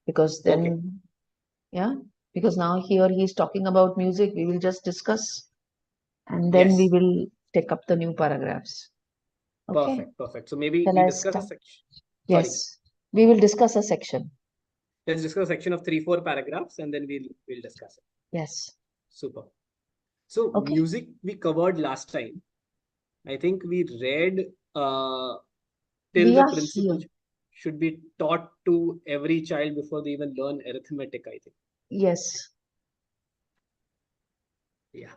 because then, yeah, because now here he's talking about music. We will just discuss and then we Yes. will take up the new paragraphs. Okay, Perfect. Perfect. So maybe shall we I discuss a start? section. Sorry. Yes, we will discuss a section. Let's discuss a section of 3-4 paragraphs and then we'll discuss it. Yes. Super. So Okay. music we covered last time. I think we read till We the are principle here. should be taught to every child before they even learn arithmetic, I think. Yes. Yeah.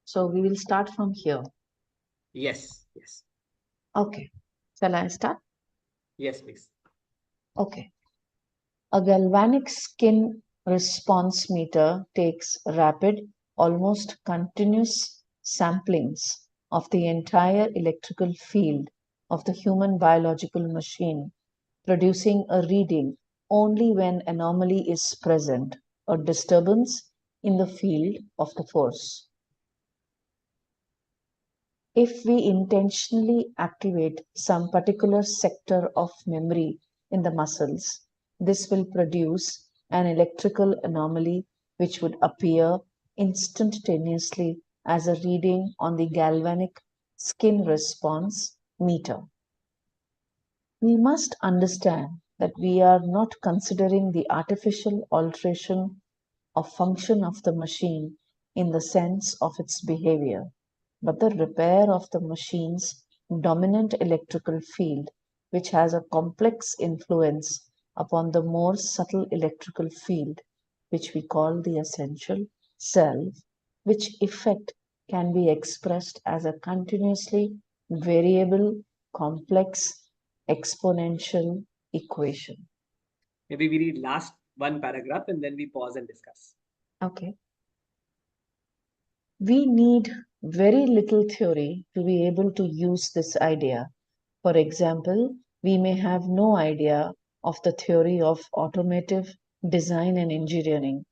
So we will start from here. Yes. Yes. Okay. Shall I start? Yes, please. Okay. A galvanic skin response meter takes rapid, almost continuous samplings of the entire electrical field of the human biological machine, producing a reading only when anomaly is present or disturbance in the field of the force. If we intentionally activate some particular sector of memory in the muscles, this will produce an electrical anomaly which would appear instantaneously as a reading on the galvanic skin response meter. We must understand that we are not considering the artificial alteration of function of the machine in the sense of its behavior, but the repair of the machine's dominant electrical field, which has a complex influence upon the more subtle electrical field, which we call the essential self, which effect can be expressed as a continuously variable, complex, exponential equation. Maybe we read last one paragraph and then we pause and discuss. Okay. We need very little theory to be able to use this idea. For example, we may have no idea of the theory of automotive design and engineering,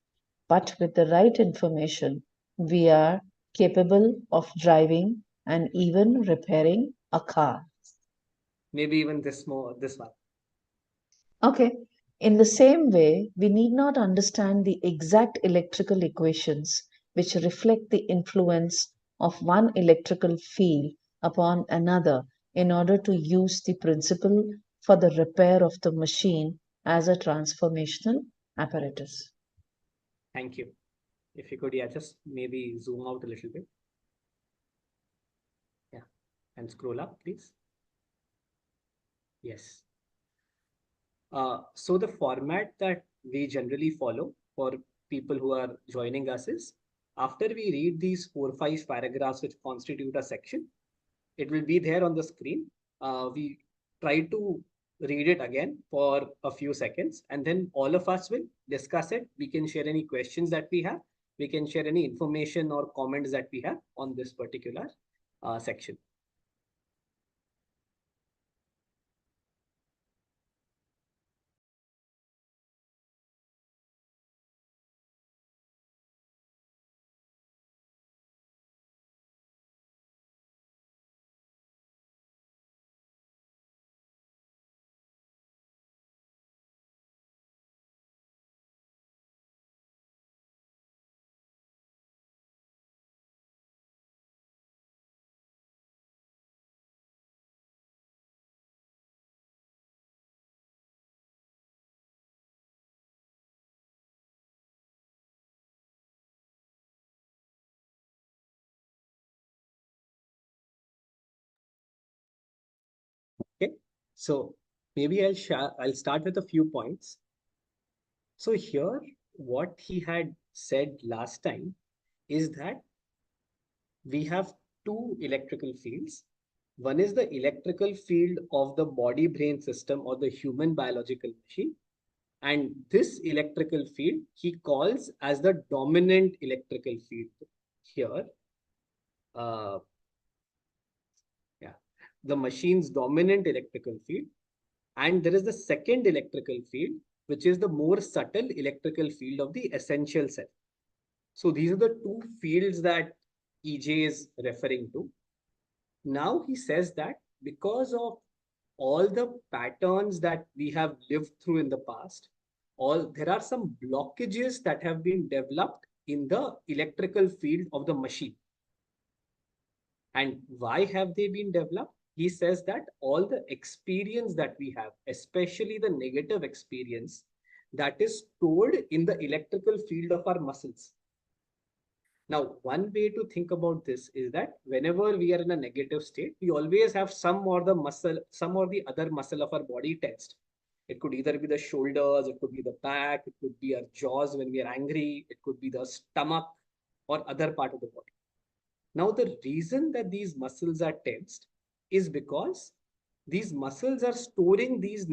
but with the right information, we are capable of driving and even repairing a car. Maybe even this one. Okay. In the same way, we need not understand the exact electrical equations which reflect the influence of one electrical field upon another in order to use the principle for the repair of the machine as a transformational apparatus. Thank you. If you could, yeah, just maybe zoom out a little bit. Yeah. And scroll up, please. Yes. So the format that we generally follow for people who are joining us is after we read these 4 or 5 paragraphs which constitute a section, it will be there on the screen. We try to read it again for a few seconds and then all of us will discuss it. We can share any questions that we have. We can share any information or comments that we have on this particular section. Okay, so maybe I'll start with a few points. So here, what he had said last time is that we have two electrical fields. One is the electrical field of the body-brain system or the human biological machine. And this electrical field he calls as the dominant electrical field. Here, uh, yeah, the machine's dominant electrical field. And there is the second electrical field, which is the more subtle electrical field of the essential self. So these are the two fields that EJ is referring to. Now he says that because of all the patterns that we have lived through in the past, there are some blockages that have been developed in the electrical field of the machine. And why have they been developed? He says that all the experience that we have, especially the negative experience, that is stored in the electrical field of our muscles. Now, one way to think about this is that whenever we are in a negative state, we always have some or the other muscle of our body tensed. It could either be the shoulders, it could be the back, it could be our jaws when we are angry, it could be the stomach or other part of the body. Now, the reason that these muscles are tensed is because these muscles are storing these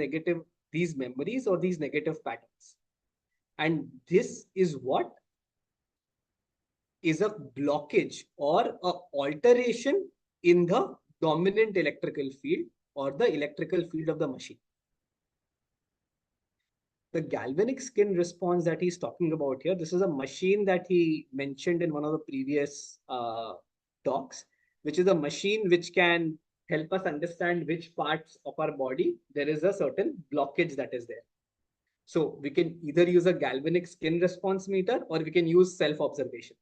memories or these negative patterns. And this is what is a blockage or a alteration in the dominant electrical field or the electrical field of the machine. The galvanic skin response that he's talking about here, this is a machine that he mentioned in one of the previous talks, which is a machine which can help us understand which parts of our body there is a certain blockage that is there. So we can either use a galvanic skin response meter or we can use self-observation,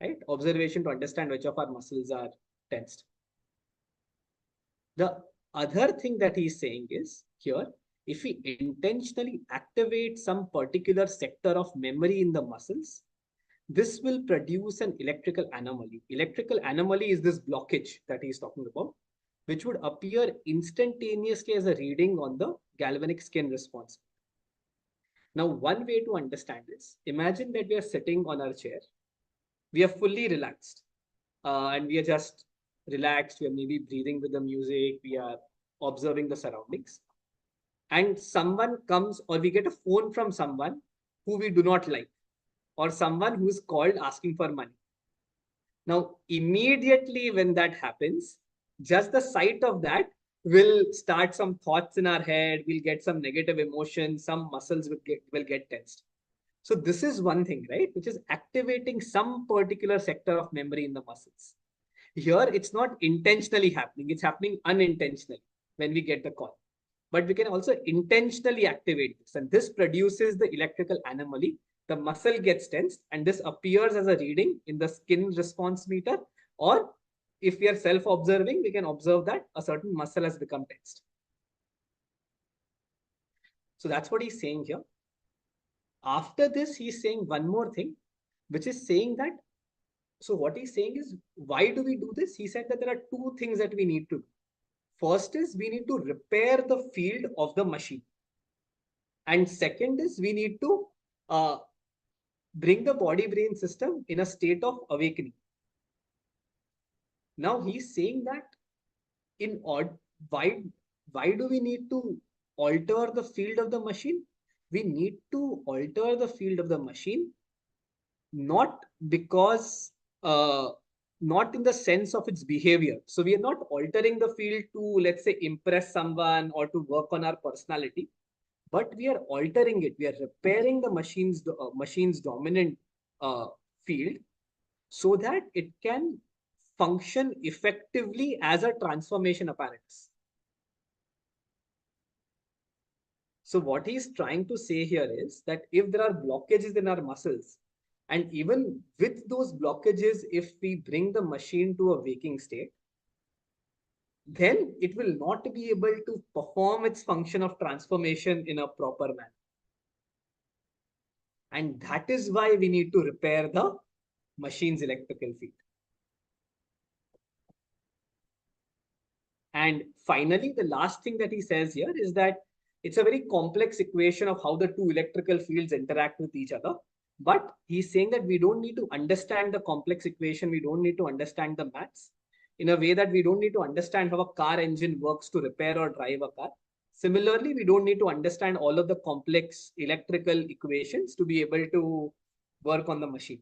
right? Observation to understand which of our muscles are tensed. The other thing that he's saying is here, if we intentionally activate some particular sector of memory in the muscles, this will produce an electrical anomaly. Electrical anomaly is this blockage that he's talking about, which would appear instantaneously as a reading on the galvanic skin response. Now, one way to understand this, imagine that we are sitting on our chair. We are fully relaxed and we are just relaxed. We are maybe breathing with the music. We are observing the surroundings. And someone comes or we get a phone from someone who we do not like or someone who is called asking for money. Now, immediately when that happens, just the sight of that will start some thoughts in our head. We'll get some negative emotions. Some muscles will get tensed. So this is one thing, right? Which is activating some particular sector of memory in the muscles. Here, it's not intentionally happening. It's happening unintentionally when we get the call. But we can also intentionally activate this. And this produces the electrical anomaly. The muscle gets tensed and this appears as a reading in the skin response meter. Or if we are self-observing, we can observe that a certain muscle has become tensed. So that's what he's saying here. After this, he's saying one more thing, which is saying that, so what he's saying is, why do we do this? He said that there are two things that we need to do. First is we need to repair the field of the machine. And second is we need to bring the body-brain system in a state of awakening. Now he's saying that why do we need to alter the field of the machine? We need to alter the field of the machine not because not in the sense of its behavior. So we are not altering the field to, let's say, impress someone or to work on our personality, but we are altering it. We are repairing the machine's dominant field so that it can function effectively as a transformation apparatus. So what he's trying to say here is that if there are blockages in our muscles, and even with those blockages, if we bring the machine to a waking state, then it will not be able to perform its function of transformation in a proper manner. And that is why we need to repair the machine's electrical field. And finally, the last thing that he says here is that it's a very complex equation of how the two electrical fields interact with each other. But he's saying that we don't need to understand the complex equation. We don't need to understand the maths in a way that we don't need to understand how a car engine works to repair or drive a car. Similarly, we don't need to understand all of the complex electrical equations to be able to work on the machine.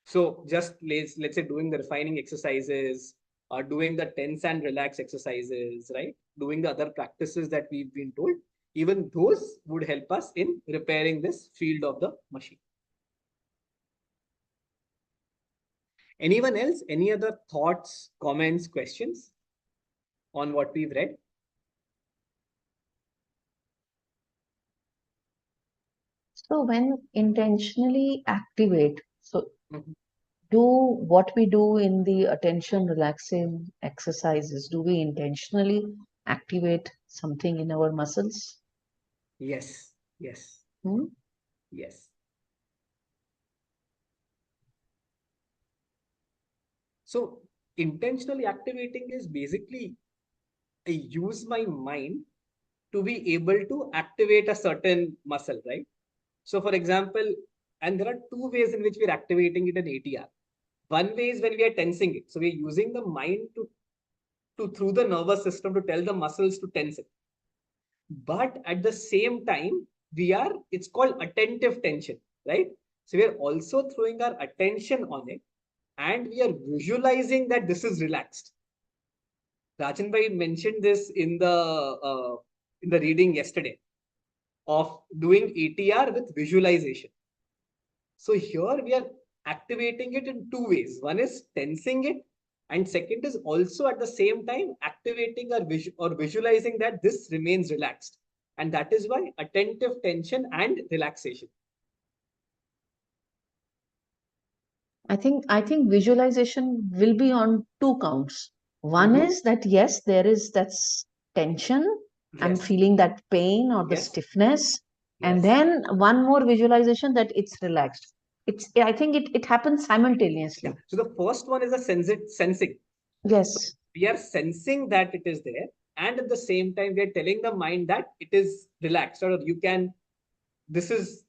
So just let's say doing the refining exercises, or doing the tense and relax exercises, right? Doing the other practices that we've been told, even those would help us in repairing this field of the machine. Anyone else? Any other thoughts, comments, questions on what we've read? So when intentionally activate, so Mhm. do what we do in the attention relaxing exercises, do we intentionally activate something in our muscles? Yes, yes, Hmm? yes. So intentionally activating is basically I use my mind to be able to activate a certain muscle, right? So, for example, and there are two ways in which we're activating it in ATR. One way is when we are tensing it. So, we're using the mind to through the nervous system to tell the muscles to tense it. But at the same time, it's called attentive tension, right? So, we are also throwing our attention on it and we are visualizing that this is relaxed. Rajan bhai mentioned this in the reading yesterday of doing ATR with visualization. So here we are activating it in two ways. One is tensing it, and second is also at the same time activating or visualizing that this remains relaxed. And that is why attentive tension and relaxation. I think visualization will be on two counts. One Mhm. is that yes, there is that's tension. I'm Yes, feeling that pain or the yes, stiffness. And yes. then one more visualization that it's relaxed. I think it happens Yeah. simultaneously. So the first one is a sensing. So Yes. we are sensing that it is there, and at the same time, we are telling the mind that it is relaxed, or you can. This is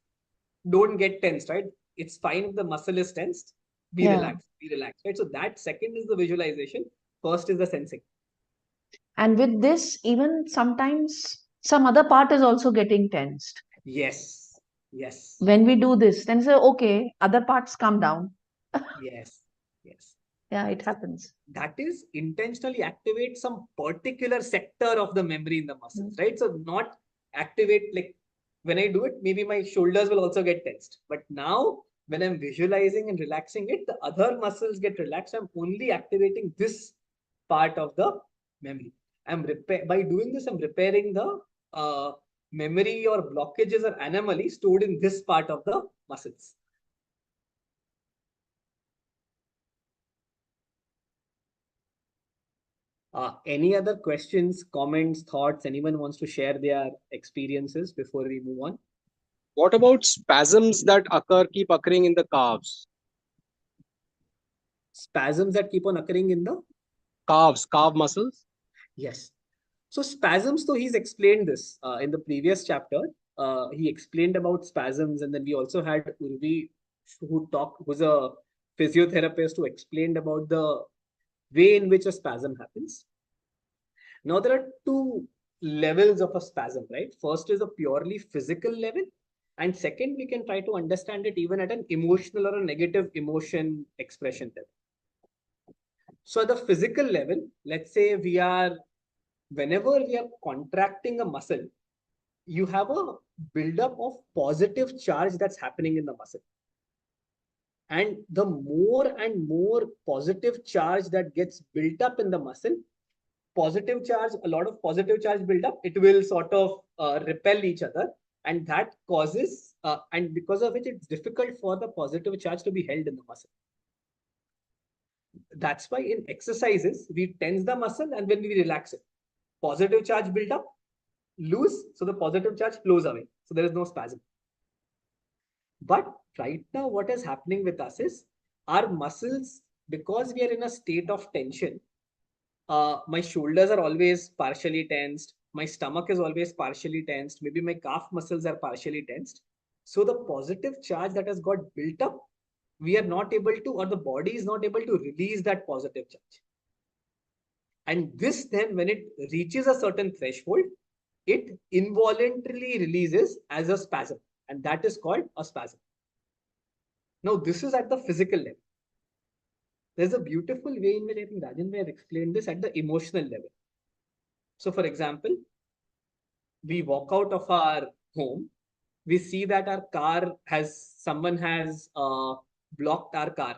don't get tensed, right? It's fine if the muscle is tensed. Yeah. Be relaxed, right? So that second is the visualization. First is the sensing. And with this, even sometimes some other part is also getting tensed. Yes, yes, When we do this, then say, okay, other parts come down. yes, yes. Yeah, it happens. That is intentionally activate some particular sector of the memory in the muscles, Mm. right? So not activate like when I do it, maybe my shoulders will also get tensed. But now when I'm visualizing and relaxing it, the other muscles get relaxed. I'm only activating this part of the memory. By doing this, I'm repairing the memory or blockages or anomalies stored in this part of the muscles. Any other questions, comments, thoughts? Anyone wants to share their experiences before we move on? What about spasms that keep occurring in the calves? Spasms that keep on occurring in the Calf muscles. yes. So spasms, so he's explained this in the previous chapter. He explained about spasms, and then we also had Urvi who's a physiotherapist who explained about the way in which a spasm happens. Now there are two levels of a spasm, right? First is a purely physical level, and second we can try to understand it even at an emotional or a negative emotion expression level. So at the physical level, let's say whenever we are contracting a muscle, you have a buildup of positive charge that's happening in the muscle. And the more and more positive charge that gets built up in the muscle, positive charge, a lot of positive charge build up, it will sort of repel each other. And that causes, and because of which it's difficult for the positive charge to be held in the muscle. That's why in exercises, we tense the muscle and when we relax it, positive charge build up, loose, so the positive charge flows away. So there is no spasm. But right now, what is happening with us is our muscles, because we are in a state of tension, my shoulders are always partially tensed. My stomach is always partially tensed. Maybe my calf muscles are partially tensed. So the positive charge that has got built up, we are not able to, or the body is not able to release that positive charge. And this then, when it reaches a certain threshold, it involuntarily releases as a spasm. And that is called a spasm. Now, this is at the physical level. There's a beautiful way in which I think Rajan may have explained this at the emotional level. So, for example, we walk out of our home, we see that our car has someone has blocked our car.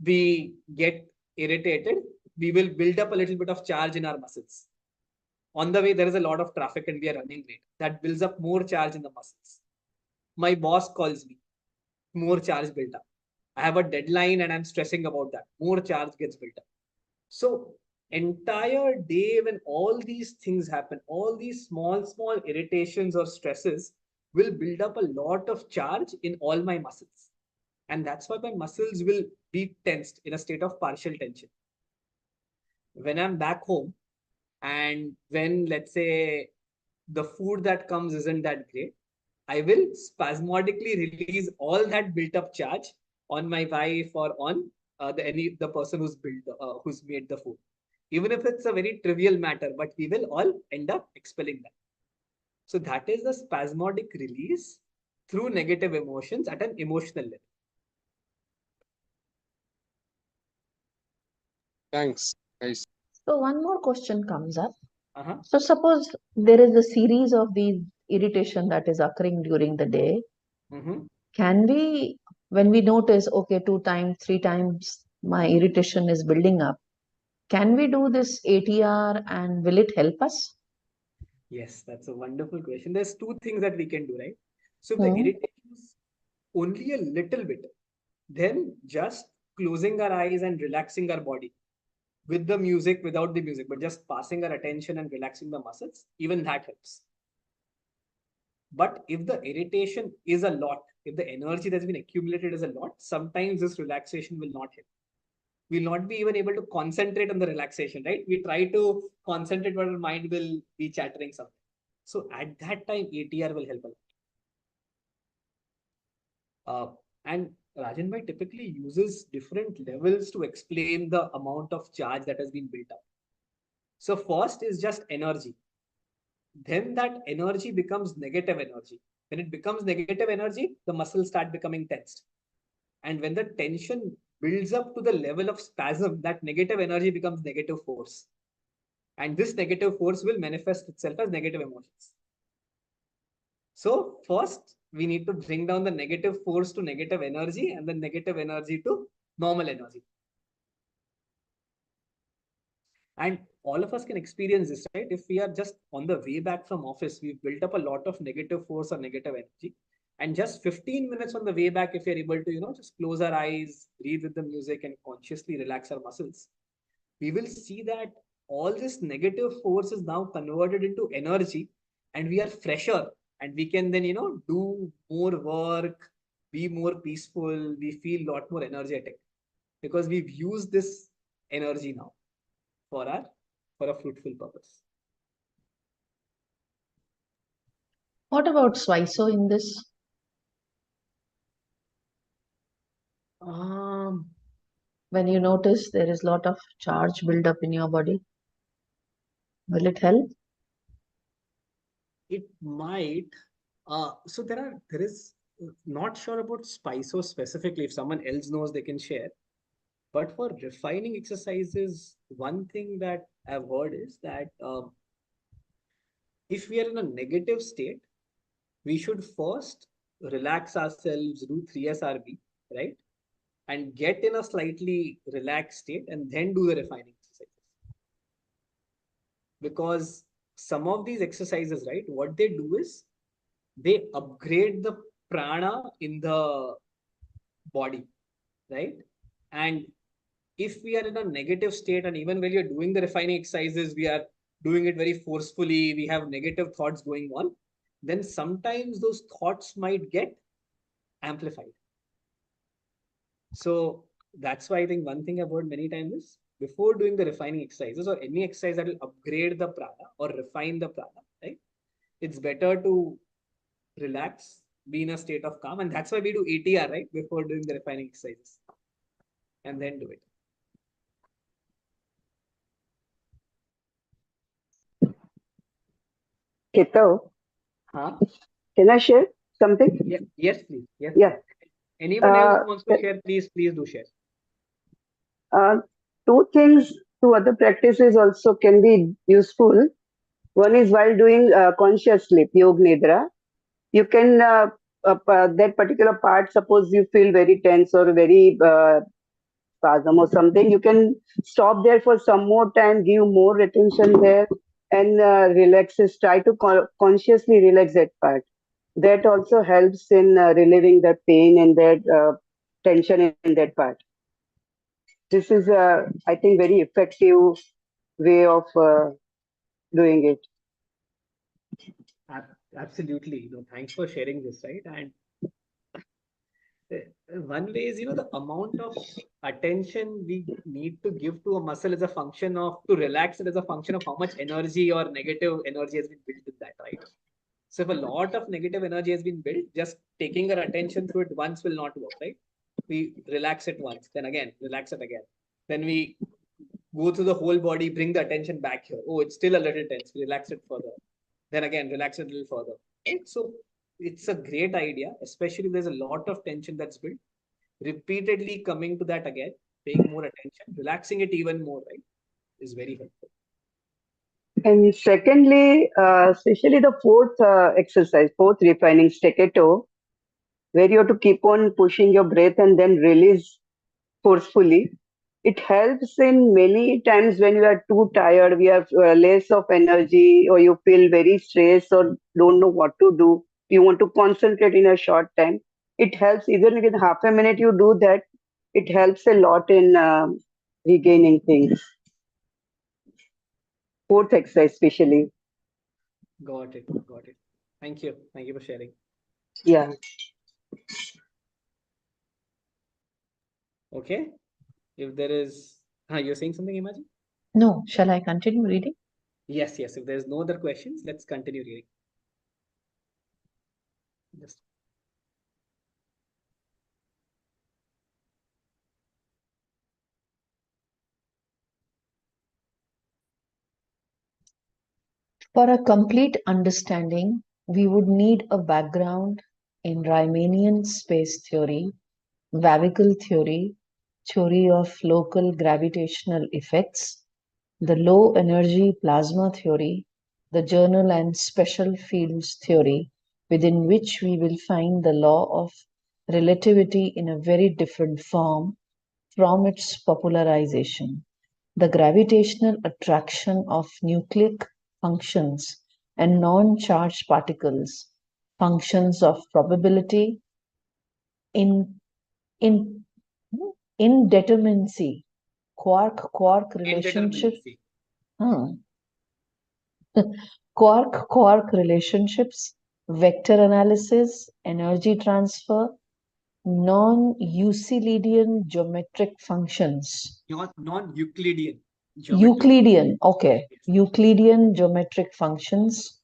We get irritated. We will build up a little bit of charge in our muscles. On the way, there is a lot of traffic and we are running late. That builds up more charge in the muscles. my boss calls me, more charge built up. I have a deadline and I'm stressing about that. More charge gets built up. So entire day when all these things happen, all these small irritations or stresses will build up a lot of charge in all my muscles. And that's why my muscles will be tensed in a state of partial tension. When I'm back home and when, let's say, the food that comes isn't that great, I will spasmodically release all that built up charge on my wife or on the person who's made the food. Even if it's a very trivial matter, but we will all end up expelling that. So that is the spasmodic release through negative emotions at an emotional level. Thanks, guys. So one more question comes up. Uh-huh. So suppose there is a series of these irritation that is occurring during the day. Mm-hmm. Can we, when we notice, okay, 2 times, 3 times my irritation is building up, can we do this ATR and will it help us? Yes, that's a wonderful question. There's two things that we can do, right? So if the Hmm. irritation is only a little bit, then just closing our eyes and relaxing our body with the music, without the music, but just passing our attention and relaxing the muscles, even that helps. But if the irritation is a lot, if the energy that's been accumulated is a lot, sometimes this relaxation will not help. We'll not be even able to concentrate on the relaxation, right? We try to concentrate, but our mind will be chattering something. So at that time, ATR will help a lot. And Rajan Bhai typically uses different levels to explain the amount of charge that has been built up. So first is just energy. Then that energy becomes negative energy. When it becomes negative energy, the muscles start becoming tensed. And when the tension builds up to the level of spasm, that negative energy becomes negative force. And this negative force will manifest itself as negative emotions. So first, we need to bring down the negative force to negative energy and the negative energy to normal energy. And all of us can experience this, right? If we are just on the way back from office, we've built up a lot of negative force or negative energy. And just 15 minutes on the way back, if you're able to, just close our eyes, breathe with the music, and consciously relax our muscles, we will see that all this negative force is now converted into energy and we are fresher and we can then, do more work, be more peaceful, we feel a lot more energetic because we've used this energy now for our for a fruitful purpose. What about Swiso in this? Um, When you notice there is a lot of charge build up in your body, will it help? it might. So there is not sure about Spiso specifically. If someone else knows, they can share. But for refining exercises, one thing that I've heard is that if we are in a negative state, we should first relax ourselves, do 3SRB, right? And get in a slightly relaxed state and then do the refining exercises. Because some of these exercises, right, what they do is they upgrade the prana in the body, right? And if we are in a negative state, and even when you're doing the refining exercises, we are doing it very forcefully, we have negative thoughts going on, then sometimes those thoughts might get amplified. So that's why I think one thing I've heard many times is before doing the refining exercises or any exercise that will upgrade the prana or refine the prana, right? It's better to relax, be in a state of calm, and that's why we do ATR, right? Before doing the refining exercises, and then do it. Keto, Huh? can I share something? Yeah. Yes, please. Yes. Yeah. Anyone else who wants to share, please do share. Uh, two things, two other practices also can be useful. One is while doing conscious sleep, Yog Nidra. You can, that particular part, suppose you feel very tense or very spasm or something, you can stop there for some more time, give more attention there, and relax. Try to consciously relax that part. that also helps in relieving the pain and that tension in that part. This is a, I think, very effective way of doing it. Absolutely. No, thanks for sharing this, right? And one way is, the amount of attention we need to give to a muscle is a function of, to relax it is a function of how much energy or negative energy has been built in that, right? So if a lot of negative energy has been built, just taking our attention through it once will not work, right? We relax it once, then again, relax it again. Then we go through the whole body, bring the attention back here. Oh, it's still a little tense. Relax it further. Then again, relax it a little further. Right? So it's a great idea, especially if there's a lot of tension that's built. Repeatedly coming to that again, paying more attention, relaxing it even more, right, is very helpful. And secondly, especially the fourth exercise, fourth refining staccato, where you have to keep on pushing your breath and then release forcefully. It helps in many times when you are too tired, we have less of energy, or you feel very stressed or don't know what to do. You want to concentrate in a short time. It helps, even within half a minute you do that. It helps a lot in regaining things. Fourth exercise, especially. Got it. Got it. Thank you. Thank you for sharing. Yeah. Okay. If there is, you're saying something, Imagine? No, shall I continue reading? Yes, yes. If there's no other questions, let's continue reading. Just For a complete understanding, we would need a background in Riemannian space theory, Vavicle theory, theory of local gravitational effects, the low energy plasma theory, the general and special fields theory, within which we will find the law of relativity in a very different form from its popularization. The gravitational attraction of nucleic functions and non-charged particles, functions of probability, in, in indeterminacy, quark-quark relationship, indeterminacy. quark-quark relationships, vector analysis, energy transfer, non-Euclidean geometric functions. Non-Euclidean geometric. Euclidean, okay. Yes. Euclidean geometric functions,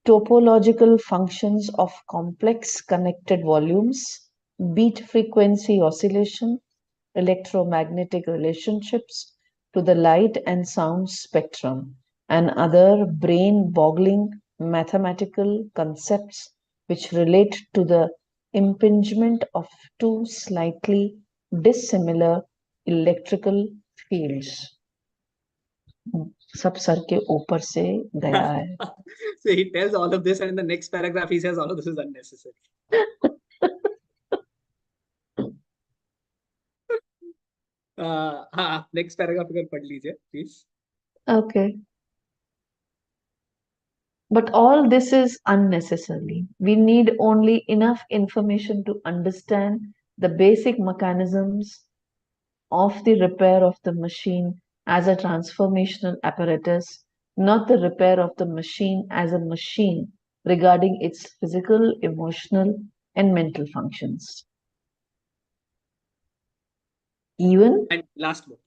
topological functions of complex connected volumes, beat frequency oscillation, electromagnetic relationships to the light and sound spectrum, and other brain-boggling mathematical concepts which relate to the impingement of two slightly dissimilar electrical fields. सब sir के ऊपर से गया है. So he tells all of this, and in the next paragraph, he says all of this is unnecessary. Next paragraph you can पढ़ लीजिए, please. Okay. But all this is unnecessary. We need only enough information to understand the basic mechanisms of the repair of the machine as a transformational apparatus, not the repair of the machine as a machine regarding its physical, emotional, and mental functions. Even And last more,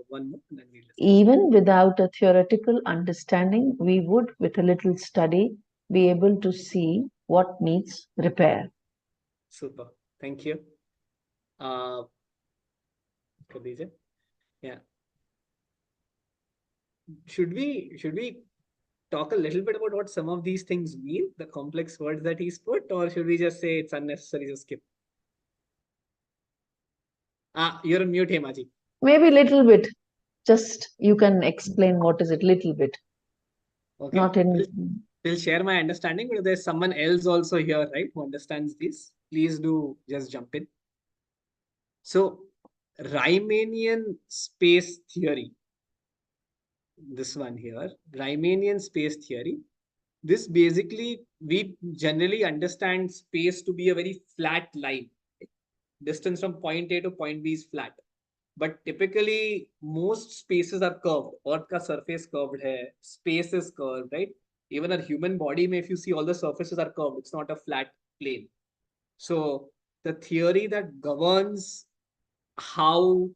one more, and then we'll discuss. even without a theoretical understanding, we would, with a little study, be able to see what needs repair. Super. Thank you. Khadija? Yeah. Should we talk a little bit about what some of these things mean, the complex words that he's put, or should we just say it's unnecessary, just skip? You're on mute, Hemaji. Maybe little bit. Just you can explain what is it little bit. Okay. Not in Will share my understanding, but if there's someone else also here, right, who understands this, please do just jump in. So, Riemannian space theory, this one here, Riemannian space theory, This basically, we generally understand space to be a very flat line. Distance from point A to point B is flat. But typically, most spaces are curved. Earth ka surface curved hai, space is curved, right? Even a human body, if you see, all the surfaces are curved. It's not a flat plane. So the theory that governs how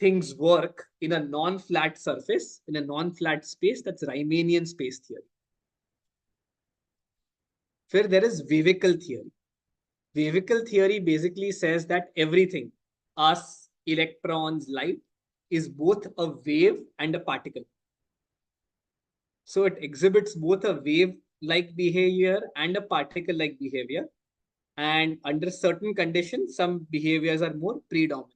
things work in a non-flat surface, in a non-flat space, that's Riemannian space theory. Where there is vehicle theory. Vehicle theory basically says that everything, us, electrons, light, is both a wave and a particle. So it exhibits both a wave-like behavior and a particle-like behavior. And under certain conditions, some behaviors are more predominant.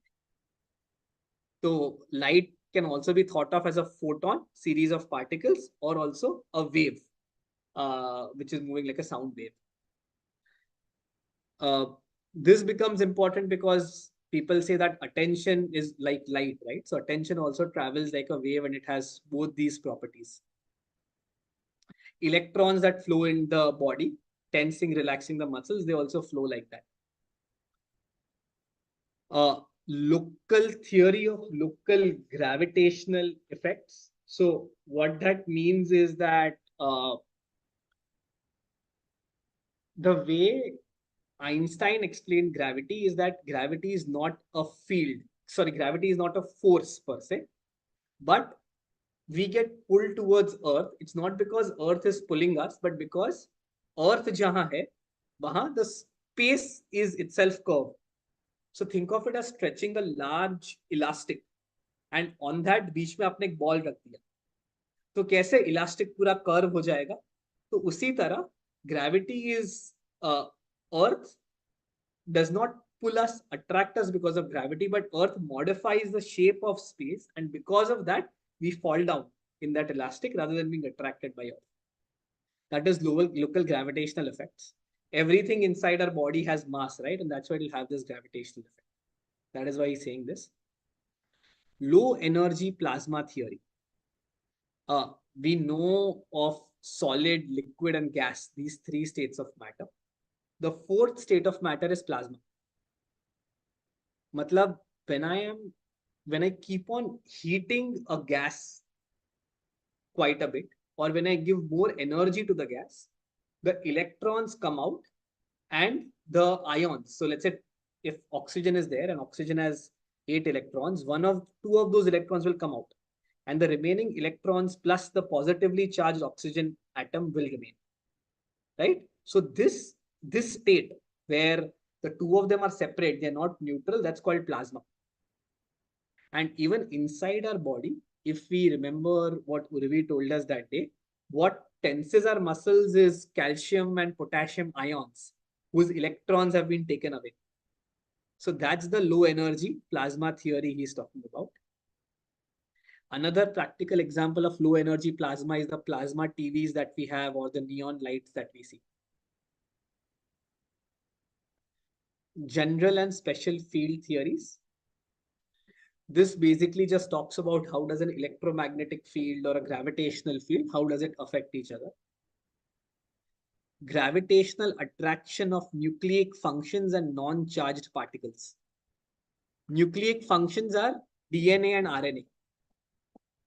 So light can also be thought of as a photon, series of particles, or also a wave, which is moving like a sound wave. This becomes important because people say that attention is like light, right? So attention also travels like a wave and it has both these properties. Electrons that flow in the body, tensing, relaxing the muscles, they also flow like that. Local theory of local gravitational effects. So what that means is that the way Einstein explained gravity is that gravity is not a field. Sorry, gravity is not a force per se, but we get pulled towards Earth. It's not because Earth is pulling us, but because Earth jahan hai, wahan the space is itself curved. So think of it as stretching a large elastic, and on that बीच में आपने एक ball रख दिया, तो कैसे elastic पूरा curve हो जाएगा? तो उसी तरह gravity is Earth does not pull us, attract us because of gravity, but Earth modifies the shape of space, and because of that, we fall down in that elastic rather than being attracted by Earth. That is local gravitational effects. Everything inside our body has mass, right? And that's why it'll have this gravitational effect. That is why he's saying this. Low energy plasma theory. We know of solid, liquid, and gas, these three states of matter. The fourth state of matter is plasma. Matlab, when I keep on heating a gas quite a bit, or when I give more energy to the gas, the electrons come out and the ions. So let's say if oxygen is there and oxygen has 8 electrons, two of those electrons will come out, and the remaining electrons plus the positively charged oxygen atom will remain. Right? So this state where the two of them are separate, they're not neutral, that's called plasma. And even inside our body, if we remember what Urvi told us that day, what tenses our muscles is calcium and potassium ions, whose electrons have been taken away. So that's the low energy plasma theory he's talking about. Another practical example of low energy plasma is the plasma TVs that we have, or the neon lights that we see. General and special field theories. This basically just talks about how does an electromagnetic field or a gravitational field, how does it affect each other? Gravitational attraction of nucleic functions and non-charged particles. Nucleic functions are DNA and RNA.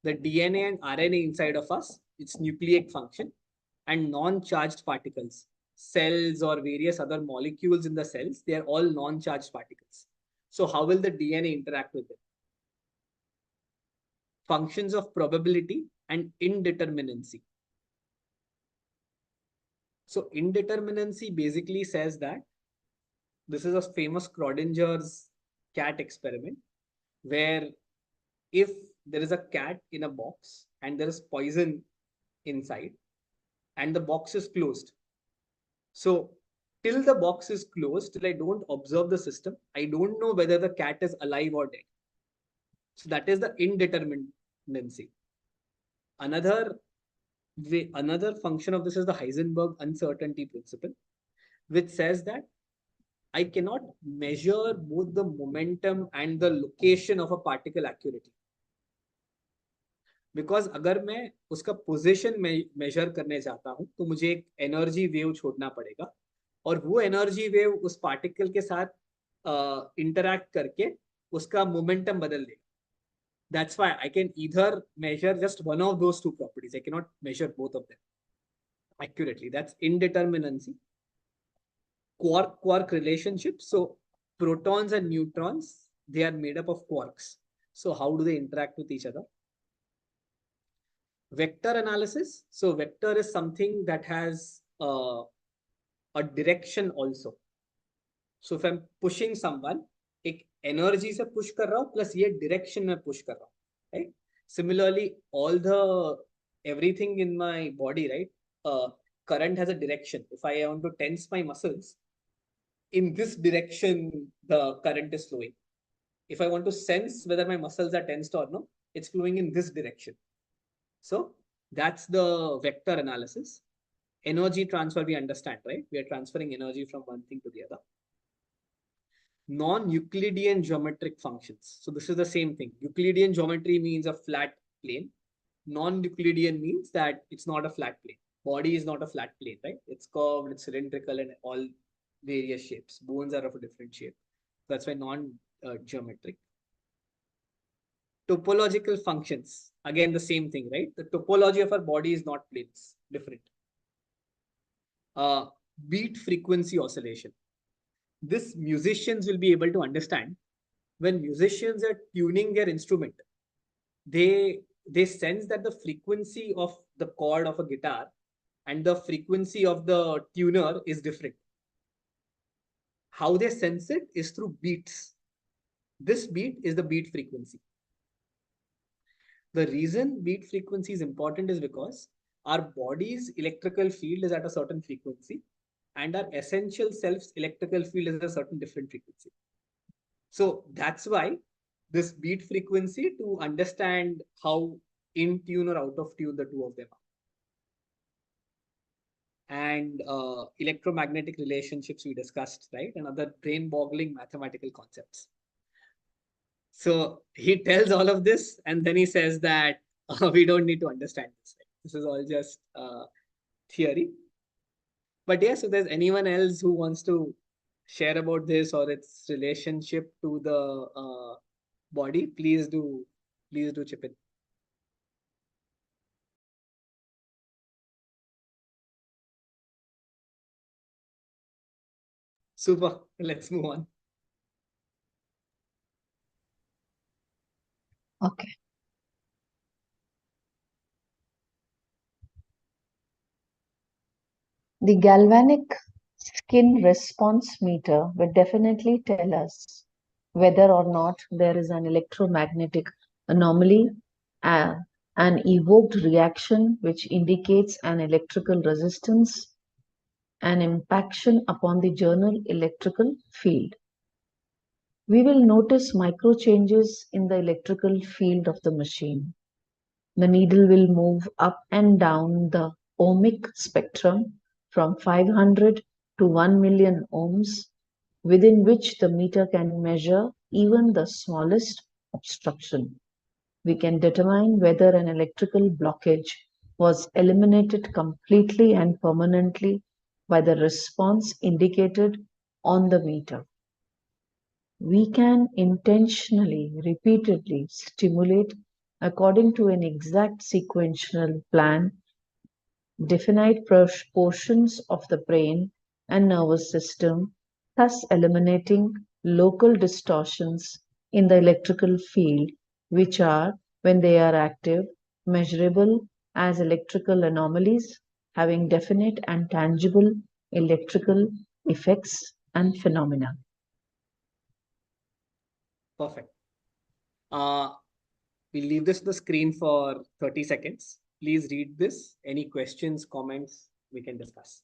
The DNA and RNA inside of us, it's nucleic function, and non-charged particles, cells or various other molecules in the cells, they are all non-charged particles. So how will the DNA interact with them? Functions of probability and indeterminacy. So indeterminacy basically says that this is a famous Schrodinger's cat experiment, where if there is a cat in a box and there is poison inside and the box is closed. So till the box is closed, till I don't observe the system, I don't know whether the cat is alive or dead. So that is the indeterminacy. Another function of this is the Heisenberg uncertainty principle, which says that I cannot measure both the momentum and the location of a particle accurately. Because अगर मैं उसका position major करने जाता हूँ तो मुझे एक energy wave छोड़ना पड़ेगा, और वो एनर्जी वेव उस पार्टिकल के साथ इंटरैक्ट करके उसका मोमेंटम बदल देगा. That's why I can either measure just one of those two properties. I cannot measure both of them accurately. That's indeterminacy. Quark relationship. So protons and neutrons, they are made up of quarks. So how do they interact with each other? Vector analysis. So vector is something that has a direction also. So if I'm pushing someone, एक energy से push कर रहा हूँ plus ये direction में push कर रहा हूँ, right? Similarly, everything in my body, right? Current has a direction. If I want to tense my muscles, in this direction the current is flowing. If I want to sense whether my muscles are tensed or no, it's flowing in this direction. So that's the vector analysis. Energy transfer, we understand, right? We are transferring energy from one thing to the other. Non-Euclidean geometric functions. So this is the same thing. Euclidean geometry means a flat plane. Non-Euclidean means that it's not a flat plane. Body is not a flat plane, right? It's curved, it's cylindrical, and all various shapes. Bones are of a different shape. That's why non-geometric. Topological functions. Again, the same thing, right? The topology of our body is not planes, different. Beat frequency oscillation. This musicians will be able to understand. When musicians are tuning their instrument, they sense that the frequency of the chord of a guitar and the frequency of the tuner is different. How they sense it is through beats. This beat is the beat frequency. The reason beat frequency is important is because our body's electrical field is at a certain frequency and our essential self's electrical field is at a certain different frequency. So that's why this beat frequency, to understand how in tune or out of tune the two of them are. And electromagnetic relationships we discussed, right? And other brain-boggling mathematical concepts. So he tells all of this and then he says that we don't need to understand this. Right? This is all just theory. But yes, if there's anyone else who wants to share about this or its relationship to the body, please do chip in. Super. Let's move on. Okay. The galvanic skin response meter will definitely tell us whether or not there is an electromagnetic anomaly, an evoked reaction which indicates an electrical resistance, an impaction upon the general electrical field. We will notice micro changes in the electrical field of the machine. The needle will move up and down the ohmic spectrum from 500 to 1 million ohms, within which the meter can measure even the smallest obstruction. We can determine whether an electrical blockage was eliminated completely and permanently by the response indicated on the meter. We can intentionally, repeatedly stimulate according to an exact sequential plan definite portions of the brain and nervous system, thus eliminating local distortions in the electrical field, which are, when they are active, measurable as electrical anomalies, having definite and tangible electrical effects and phenomena. Perfect. We'll leave this to the screen for 30 seconds. Please read this. Any questions, comments, we can discuss.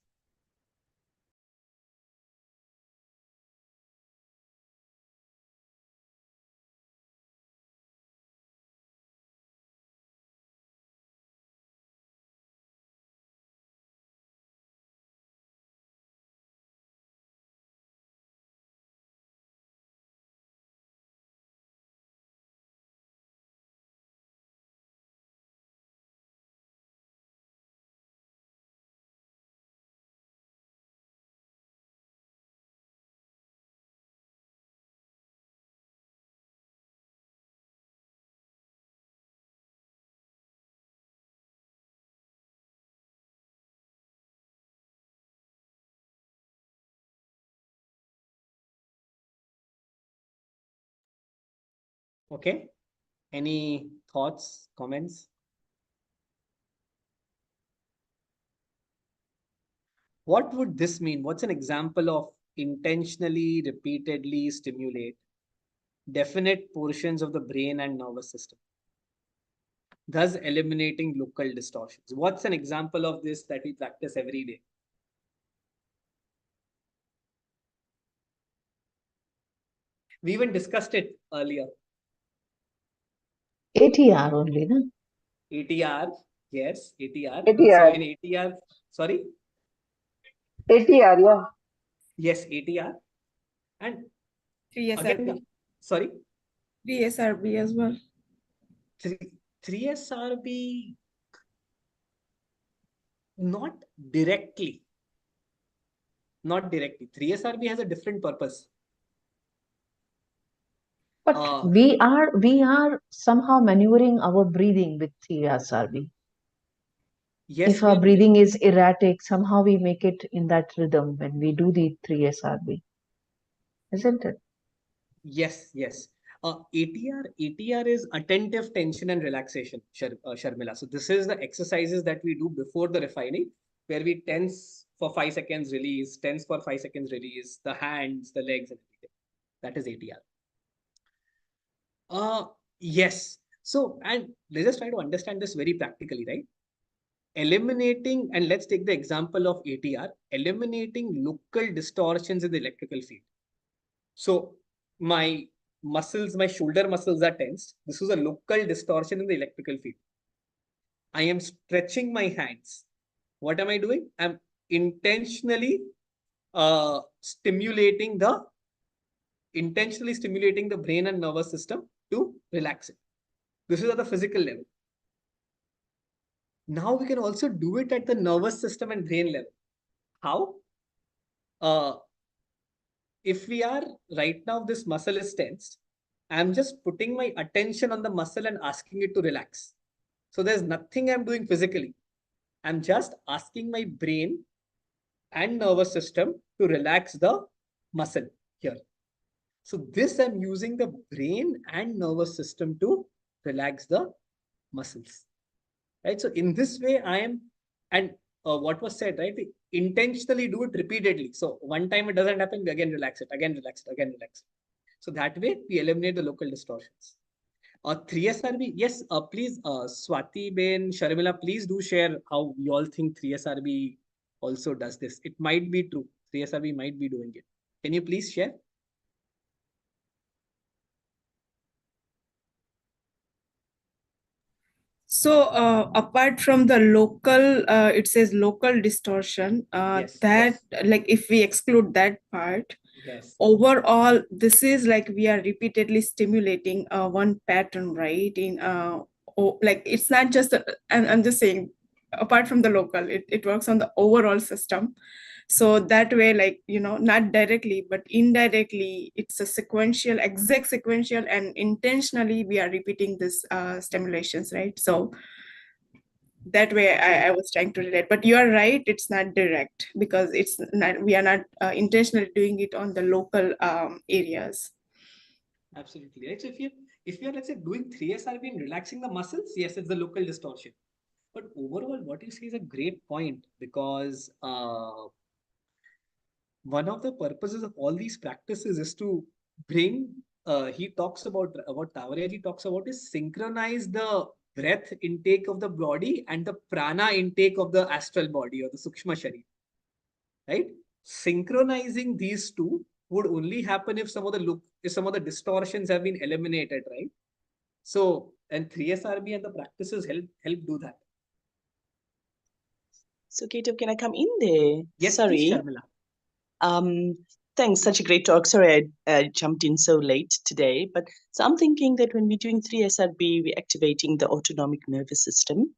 Okay. Any thoughts, comments? What would this mean? What's an example of intentionally, repeatedly stimulate definite portions of the brain and nervous system, thus eliminating local distortions? What's an example of this that we practice every day? We even discussed it earlier. ATR only, no? ATR, yes, ATR. So ATR. in ATR, sorry, ATR, yeah. yes, ATR. And 3SRB. again, sorry, 3SRB as well. 3SRB, not directly. Not directly. 3SRB has a different purpose. But we are somehow maneuvering our breathing with TSRB. Yes, If our breathing is erratic, somehow we make it in that rhythm when we do the 3SRB, isn't it? yes, yes. ATR is attentive tension and relaxation, Sharmila. So this is the exercises that we do before the refining, where we tense for 5 seconds, release, tense for 5 seconds, release, the hands, the legs, and everything. That is ATR. Yes. So, and let's just try to understand this very practically, right? Eliminating, and let's take the example of ATR, eliminating local distortions in the electrical field. So my muscles, my shoulder muscles are tensed. This is a local distortion in the electrical field. I am stretching my hands. What am I doing? I'm intentionally stimulating the brain and nervous system to relax it. This is at the physical level. Now we can also do it at the nervous system and brain level. How? If we are right now, this muscle is tensed. I'm just putting my attention on the muscle and asking it to relax. So there's nothing I'm doing physically. I'm just asking my brain and nervous system to relax the muscle here. So this I'm using the brain and nervous system to relax the muscles. Right. So in this way, I am, and what was said, right? We intentionally do it repeatedly. So one time it doesn't happen, we again relax it, again relax it, again relax it. So that way we eliminate the local distortions. 3SRB, yes, please, Swati Ben, Sharmila, please do share how you all think 3SRB also does this. It might be true. 3SRB might be doing it. Can you please share? So apart from the local, it says local distortion. Yes, that yes. like if we exclude that part, Yes. overall, this is like we are repeatedly stimulating one pattern, right? Like it's not just. I'm just saying, apart from the local, it works on the overall system. So that way, like, not directly but indirectly, it's a sequential, exact sequential, and intentionally we are repeating this stimulations, right? So that way I was trying to relate, but you are right, it's not direct because it's not, we are not intentionally doing it on the local areas. Absolutely right. So if you're, let's say, doing 3SRB and relaxing the muscles, yes, it's the local distortion. But overall, what you say is a great point, because one of the purposes of all these practices is to bring, he talks about, what Tavaryaji talks about is synchronize the breath intake of the body and the prana intake of the astral body or the Sukshma Shari. Right? Synchronizing these two would only happen if some of the distortions have been eliminated, right? So, and 3SRB and the practices help do that. So, Keto, can I come in there? Yes, Sorry. please, Sharmila. Thanks, such a great talk. Sorry, I jumped in so late today. But so I'm thinking that when we're doing 3SRB, we're activating the autonomic nervous system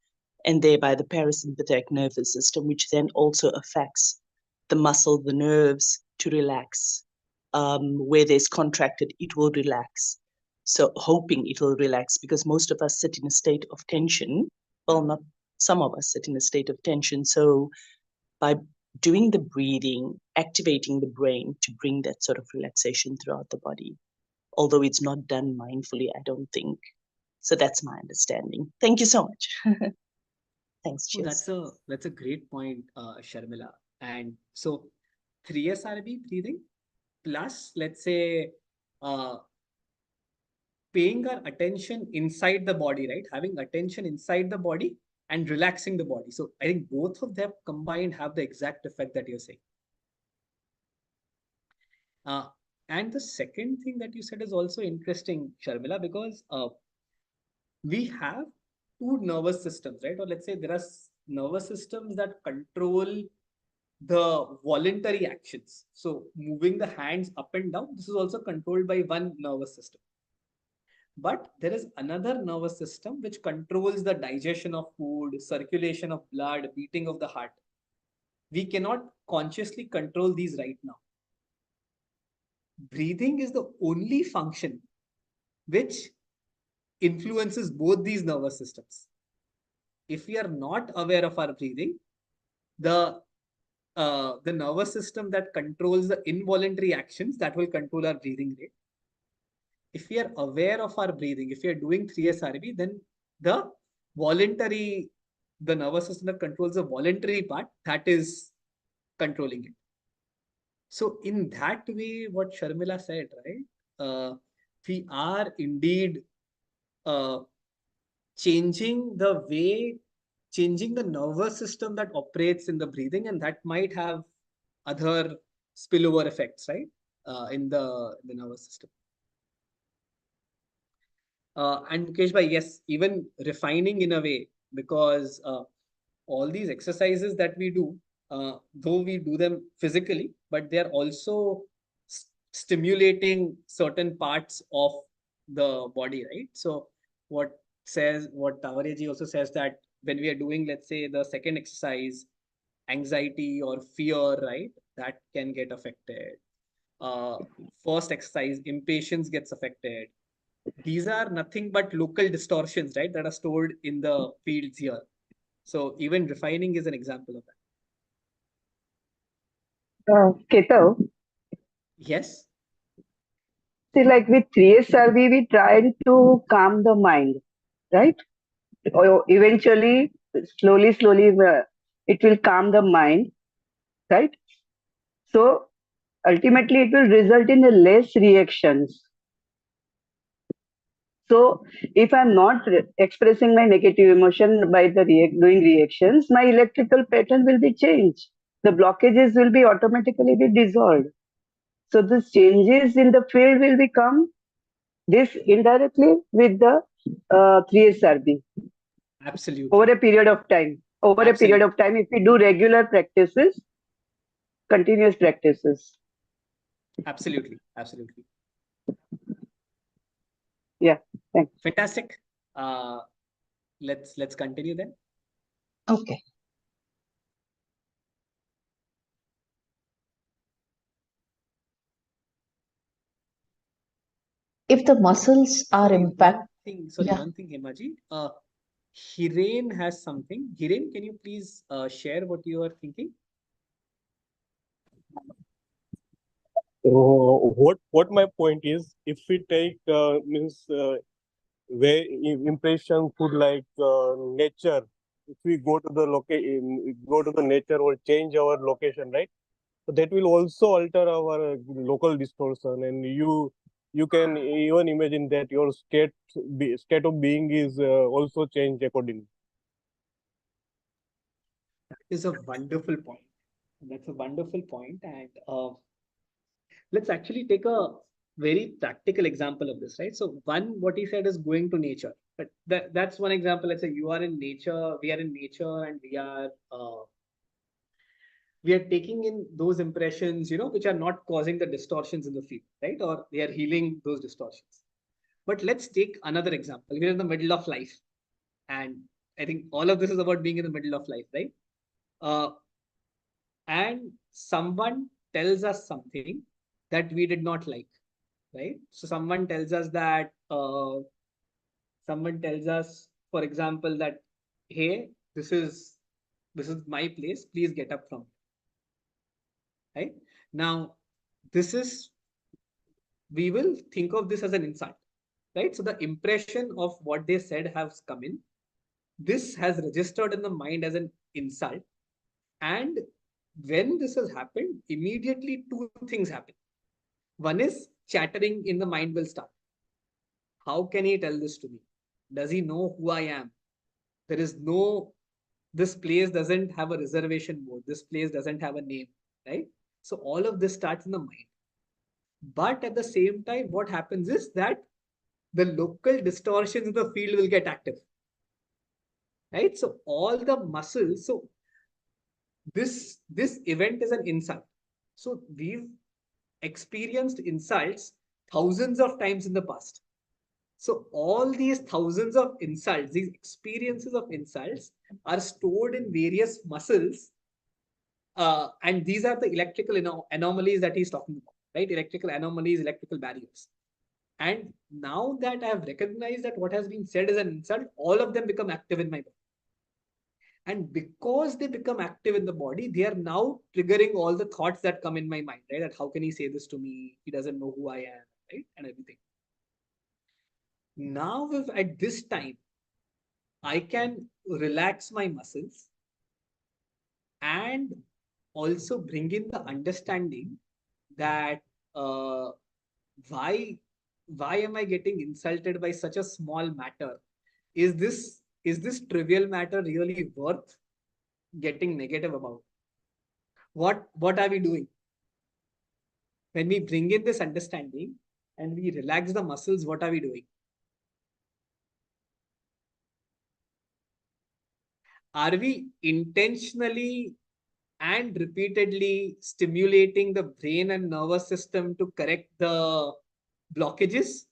and thereby the parasympathetic nervous system, which then also affects the muscle, the nerves to relax. Where there's contracted, it will relax. So hoping it will relax, because most of us sit in a state of tension. Well, not some of us sit in a state of tension. So by doing the breathing, activating the brain to bring that sort of relaxation throughout the body. although it's not done mindfully, I don't think. So that's my understanding. Thank you so much. Thanks. Oh, Cheers. that's a great point, Sharmila. And so 3SRB breathing plus, let's say, uh, paying our attention inside the body, right? Having attention inside the body and relaxing the body. So I think both of them combined have the exact effect that you're saying. And the second thing that you said is also interesting, Sharmila, because we have two nervous systems, right? Or let's say there are nervous systems that control the voluntary actions. So moving the hands up and down, this is also controlled by one nervous system. But there is another nervous system which controls the digestion of food, circulation of blood, beating of the heart. We cannot consciously control these right now. Breathing is the only function which influences both these nervous systems. If we are not aware of our breathing, the nervous system that controls the involuntary actions, that will control our breathing rate. If we are aware of our breathing, if we are doing 3SRB, then the nervous system that controls the voluntary part, that is controlling it. So in that way, what Sharmila said, right? We are indeed changing the nervous system that operates in the breathing, and that might have other spillover effects, right? In the nervous system. And Mukesh bhai, yes, even refining in a way, because all these exercises that we do, though we do them physically, but they're also stimulating certain parts of the body, right? So what Tavareji also says, that when we are doing, let's say, the second exercise, anxiety or fear, right, that can get affected. First exercise, impatience gets affected. These are nothing but local distortions, right, that are stored in the fields here. So even refining is an example of that. Ketav, Yes. see, like with 3SRV, we tried to calm the mind, right? Or eventually, slowly, it will calm the mind, right? So ultimately, it will result in a less reactions. So if I'm not expressing my negative emotion by the doing reactions, my electrical pattern will be changed. The blockages will be automatically be dissolved. So these changes in the field will become this indirectly with the 3SRB Absolutely. over a period of time. Over a period of time, if we do regular practices, continuous practices. Absolutely. Yeah, thanks. Fantastic. Let's continue then. Okay. If the muscles are impacted. One thing, Himaji. Hiren has something. Hiren, can you please share what you are thinking? What my point is, if we take where impression could like nature, if we go to the nature or change our location, right? So that will also alter our local distortion, and you can even imagine that your state of being is also changed accordingly. That is a wonderful point. That's a wonderful point, and let's actually take a very practical example of this, right? So one, what he said is going to nature. But that's one example. Let's say you are in nature, we are in nature, and we are taking in those impressions, which are not causing the distortions in the field, right? Or they are healing those distortions. But let's take another example. We're in the middle of life. And I think all of this is about being in the middle of life, right? And someone tells us something that we did not like, right? So someone tells us, for example, that, hey, this is my place, please get up from it. Right now, this is we will think of this as an insult, right? So the impression of what they said has come in. This has registered in the mind as an insult. And when this has happened, immediately two things happen. One is chattering in the mind will start. How can he tell this to me? Does he know who I am? There is no, this place doesn't have a reservation mode. This place doesn't have a name, right? So all of this starts in the mind. But at the same time, what happens is that the local distortions in the field will get active, right? So all the muscles, so this event is an insult. So we've experienced insults thousands of times in the past. So all these thousands of insults, these experiences of insults are stored in various muscles. And these are the electrical anomalies that he's talking about, right? Electrical anomalies, electrical barriers. And now that I have recognized that what has been said is an insult, all of them become active in my body. And because they become active in the body, they are now triggering all the thoughts that come in my mind, right? That how can he say this to me? He doesn't know who I am, right? And everything. Now, if at this time, I can relax my muscles and also bring in the understanding that why am I getting insulted by such a small matter? Is this trivial matter really worth getting negative about? What are we doing? When we bring in this understanding and we relax the muscles, what are we doing? Are we intentionally and repeatedly stimulating the brain and nervous system to correct the blockages?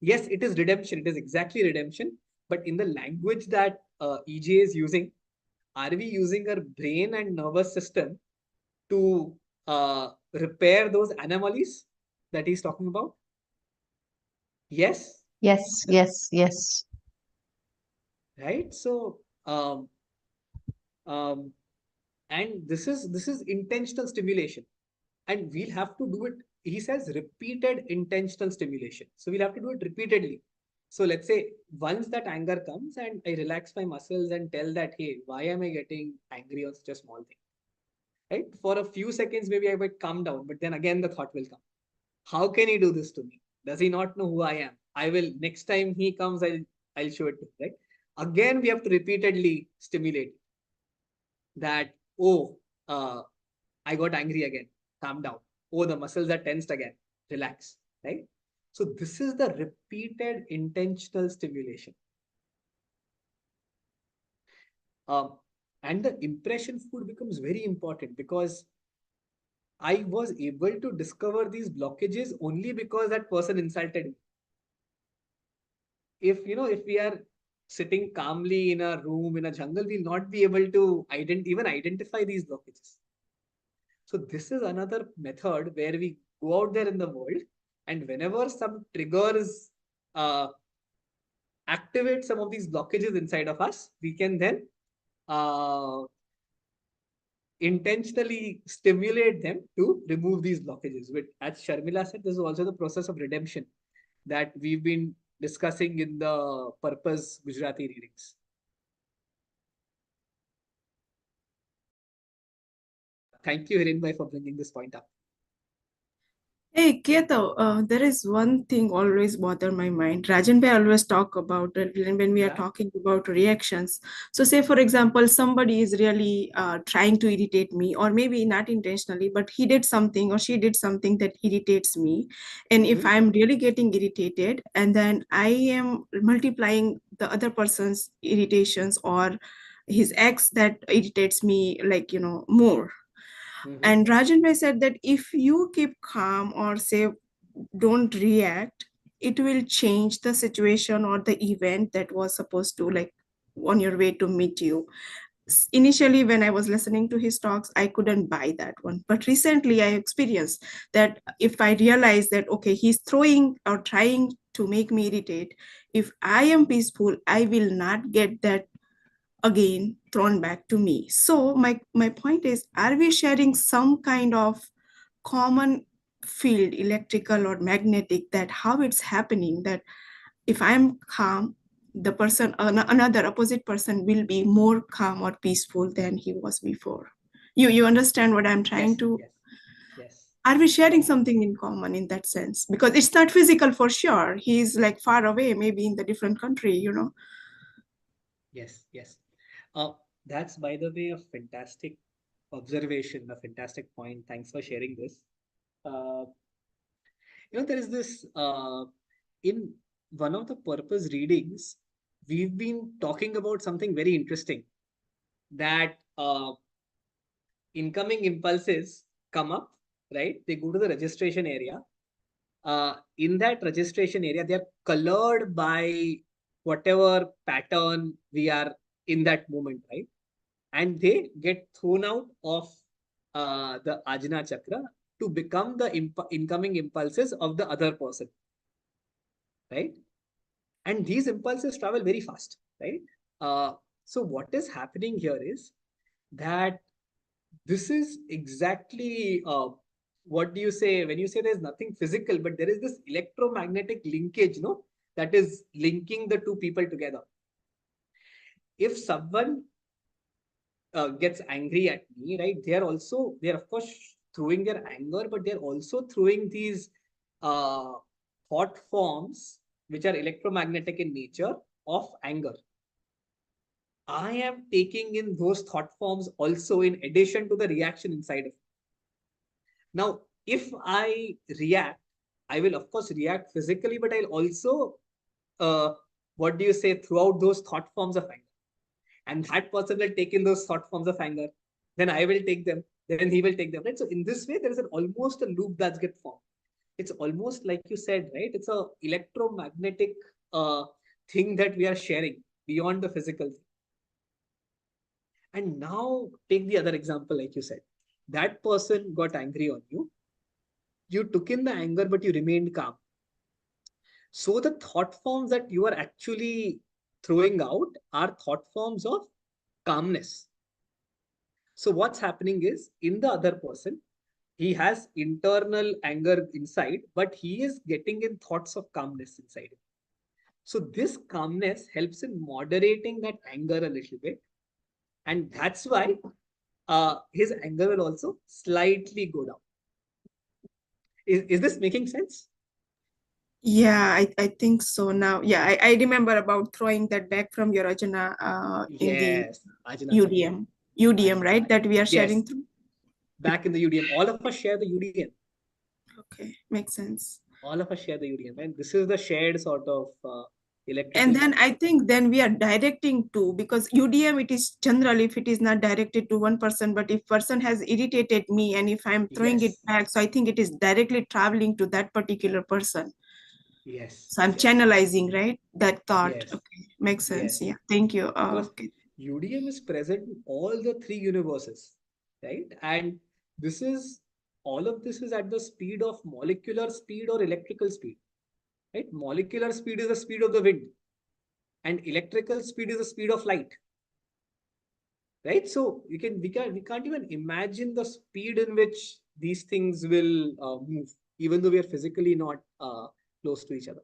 Yes, it is redemption. It is exactly redemption. But in the language that EJ is using, are we using our brain and nervous system to repair those anomalies that he's talking about? Yes. Yes, yes, yes. Right. So, and this is intentional stimulation, and we'll have to do it. He says repeated intentional stimulation. So we'll have to do it repeatedly. So let's say once that anger comes and I relax my muscles and tell that, hey, why am I getting angry on such a small thing? Right? For a few seconds, maybe I might calm down, but then again the thought will come. How can he do this to me? Does he not know who I am? I will, next time he comes, I'll show it to him, right? Again, we have to repeatedly stimulate that, oh, I got angry again. Calm down. Oh, the muscles are tensed again. Relax, right? So this is the repeated intentional stimulation. And the impression food becomes very important because I was able to discover these blockages only because that person insulted me. If we are sitting calmly in a room in a jungle, we'll not be able to even identify these blockages. So this is another method where we go out there in the world, and whenever some triggers activate some of these blockages inside of us, we can then intentionally stimulate them to remove these blockages. Which, as Sharmila said, this is also the process of redemption that we've been discussing in the Purpose Gujarati readings. Thank you, Hirenbhai, for bringing this point up. Hey, Keto, there is one thing always bother my mind. Rajan bhai always talk about it when we are talking about reactions. So say, for example, somebody is really trying to irritate me, or maybe not intentionally, but he did something or she did something that irritates me. And if I'm really getting irritated, and then I am multiplying the other person's irritations or his ex that irritates me, like, more. And Rajan bhai said that if you keep calm or say don't react, it will change the situation or the event that was supposed to, like, on your way to meet you. Initially, when I was listening to his talks, I couldn't buy that one. But recently I experienced that if I realize that, okay, he's throwing or trying to make me irritate, if I am peaceful, I will not get that again thrown back to me. So my point is, are we sharing some kind of common field, electrical or magnetic, that how it's happening, that if I'm calm, the person, another opposite person will be more calm or peaceful than he was before. You understand what I'm trying to? Yes. Are we sharing something in common in that sense? Because it's not physical for sure. He's like far away, maybe in the different country, Yes. That's, by the way, a fantastic observation, a fantastic point. Thanks for sharing this. Uh, there is this in one of the purpose readings, we've been talking about something very interesting, that incoming impulses come up, right? They go to the registration area. In that registration area, they are colored by whatever pattern we are in that moment, right? And they get thrown out of the Ajna Chakra to become the incoming impulses of the other person, right? And these impulses travel very fast, right? So what is happening here is that this is exactly what do you say when you say there's nothing physical, but there is this electromagnetic linkage, that is linking the two people together. If someone gets angry at me, right, they're of course throwing their anger, but they're also throwing these thought forms which are electromagnetic in nature of anger. I am taking in those thought forms also in addition to the reaction inside of me. Now, if I react, I will of course react physically, but I'll also, throughout those thought forms of anger. And that person will take in those thought forms of anger. Then I will take them. Then he will take them, right? So in this way, there is almost a loop that's get formed. It's almost like you said, right? It's a electromagnetic thing that we are sharing beyond the physical thing. And now take the other example, like you said. That person got angry on you. You took in the anger, but you remained calm. So the thought forms that you are actually throwing out are thought forms of calmness. So what's happening is, in the other person, he has internal anger inside, but he is getting in thoughts of calmness inside him. So this calmness helps in moderating that anger a little bit. And that's why his anger will also slightly go down. Is this making sense? Yeah, I think so now. Yeah, I remember about throwing that back from your Ajna in the Ajna UDM. UDM, right? That we are sharing Yes. through. Back in the UDM. All of us share the UDM. Okay, makes sense. All of us share the UDM. And this is the shared sort of electrical. And then I think then we are directing to, because UDM, it is general if it is not directed to one person, but if person has irritated me and if I'm throwing it back, so I think it is directly traveling to that particular person. Yes. So I'm channelizing, right? That thought. Yes. Okay, makes sense. Yes. Yeah, thank you. Because Okay. UDM is present in all the three universes, right? And all of this is at the speed of molecular speed or electrical speed, right? Molecular speed is the speed of the wind, and electrical speed is the speed of light, right? So we can't even imagine the speed in which these things will move, even though we are physically not close to each other.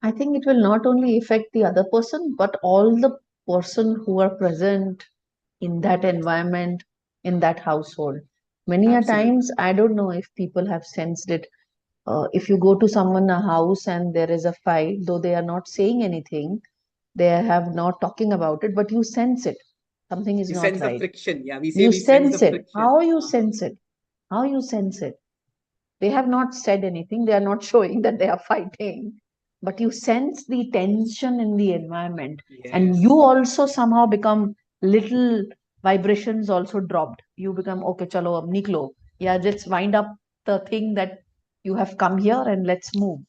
I think it will not only affect the other person, but all the person who are present in that environment, in that household. Many a Absolutely. times, I don't know if people have sensed it. If you go to someone a house and there is a fight, though they are not saying anything, they have not talking about it, but you sense it. Something is We not sense the right. friction. Yeah, we say You we sense the sense it. friction. How you sense it? How you sense it? They have not said anything. They are not showing that they are fighting, but you sense the tension in the environment, and Yes. you also somehow become little vibrations also dropped. You become okay, chalo ab niklo. Yeah, just wind up the thing that you have come here and let's move.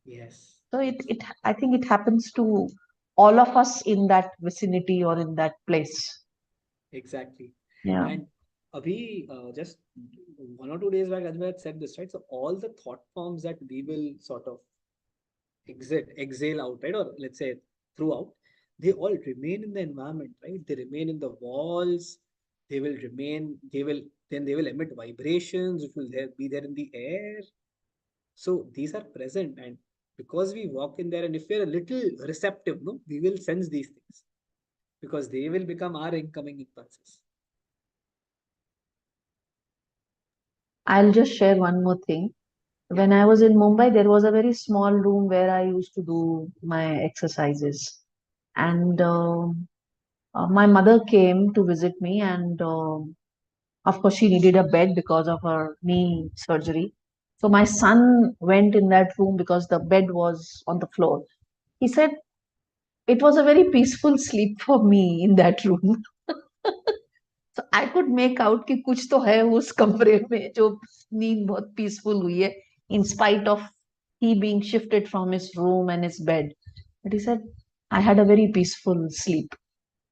Yes. So it I think it happens to all of us in that vicinity or in that place. Exactly. Yeah. And we just 1 or 2 days back, Ajmal had said this, right? So all the thought forms that we will sort of exhale out, right? Or let's say throughout, they all remain in the environment, right? They remain in the walls. They will then they will emit vibrations which will be there in the air. So these are present, and because we walk in there, and if we are a little receptive, no, we will sense these things because they will become our incoming impulses. I'll just share one more thing. When I was in Mumbai, there was a very small room where I used to do my exercises. And my mother came to visit me, and of course, she needed a bed because of her knee surgery. So my son went in that room because the bed was on the floor. He said it was a very peaceful sleep for me in that room. So I could make out कि कुछ तो है उस कमरे में जो नींद बहुत peaceful हुई है in spite of he being shifted from his room and his bed. But he said, I had a very peaceful sleep.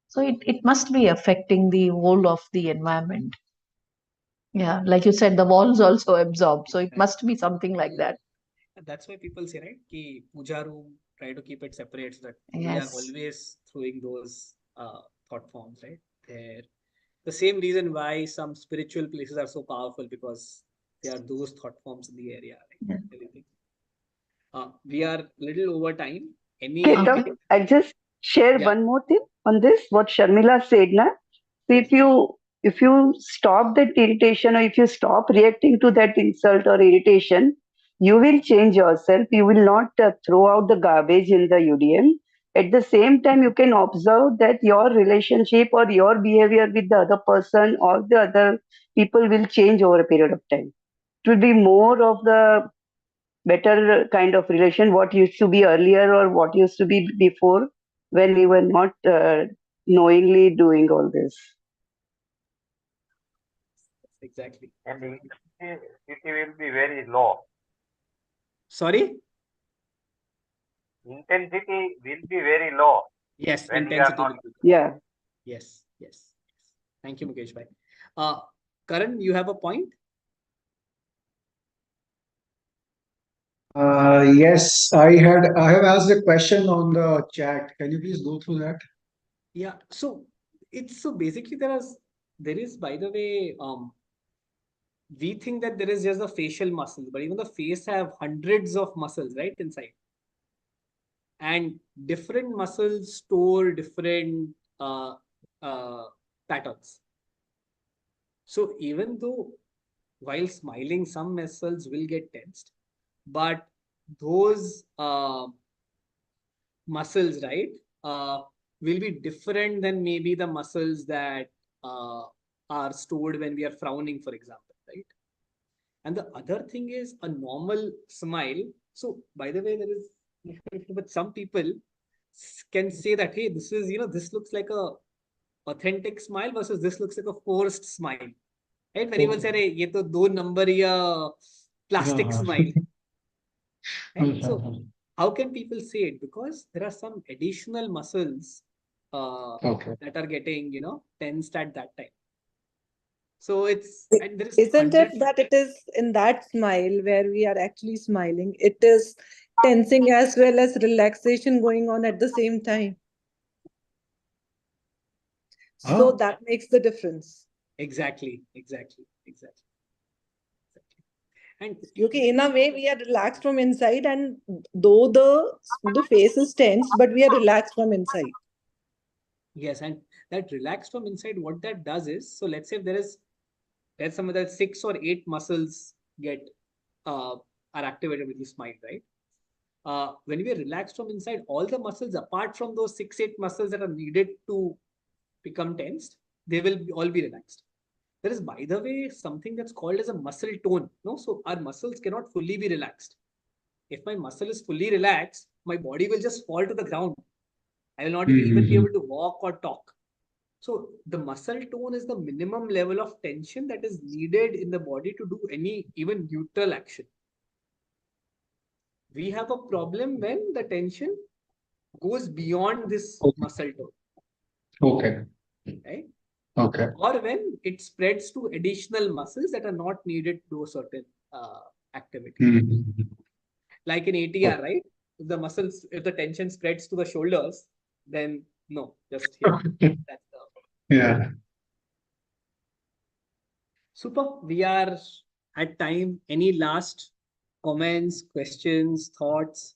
So it must be affecting the whole of the environment. Yeah, like you said, the walls also absorb. So it must be something like that. And that's why people say, right, ki puja room, try to keep it separate so that we are Yes. always throwing those thought forms, right? There. The same reason why some spiritual places are so powerful because there are those thought forms in the area. Right? We are little over time. Any Ketan, I just share one more thing on this. What Sharmila said, na. So if you stop that irritation, or if you stop reacting to that insult or irritation, you will change yourself. You will not throw out the garbage in the UDM. At the same time, you can observe that your relationship or your behavior with the other person or the other people will change over a period of time. It will be more of the better kind of relation what used to be earlier or what used to be before when we were not knowingly doing all this. Exactly. And the intensity will be very low. Sorry? Intensity will be very low. Yes, when intensity will be. Yeah. Yes. Thank you, Mukesh bhai. Karan, you have a point? Yes, I have asked a question on the chat. Can you please go through that? Yeah. So basically there is, by the way, we think that there is just the facial muscles, but even the face have hundreds of muscles, right, inside. And different muscles store different patterns. So even though while smiling, some muscles will get tensed, but those muscles, right, will be different than maybe the muscles that are stored when we are frowning, for example, right? And the other thing is a normal smile. So, by the way, there is, but some people can say that, hey, this is, this looks like a authentic smile versus this looks like a forced smile. Right? When people say, hey, ye to 2 number ya plastic smile. Right? So, how can people say it? Because there are some additional muscles that are getting, tensed at that time. So it's, and there is Isn't it that it is in that smile where we are actually smiling, it is tensing as well as relaxation going on at the same time? So that makes the difference. Exactly. And okay, in a way we are relaxed from inside, and though the face is tense, but we are relaxed from inside. Yes, and that relaxed from inside, what that does is, so let's say if there's some other 6 or 8 muscles are activated with the smile, right? When we are relaxed from inside, all the muscles apart from those 6-8 muscles that are needed to become tensed, they will all be relaxed. There is, by the way, something that's called as a muscle tone. No, so our muscles cannot fully be relaxed. If my muscle is fully relaxed, my body will just fall to the ground. I will not even be able to walk or talk. So the muscle tone is the minimum level of tension that is needed in the body to do any even neutral action. We have a problem when the tension goes beyond this muscle tone. Okay. Right? Okay. Or when it spreads to additional muscles that are not needed to do a certain activity. Like in ATR, right? If the tension spreads to the shoulders, then no, just here. That's Yeah. Super. We are at time. Any last comments, questions, thoughts?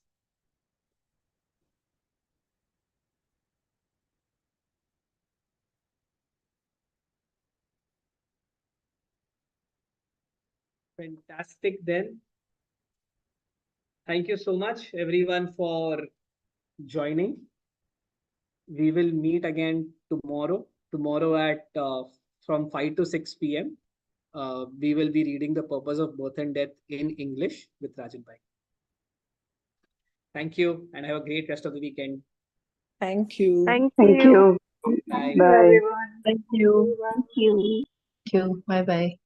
Fantastic then. Thank you so much, everyone, for joining. We will meet again tomorrow. Tomorrow at from 5 to 6 p.m. We will be reading The Purpose of Birth and Death in English with Rajen Vakil. Thank you and have a great rest of the weekend. Thank you. Thank you. Bye. Bye. Thank you. Thank you. Bye bye.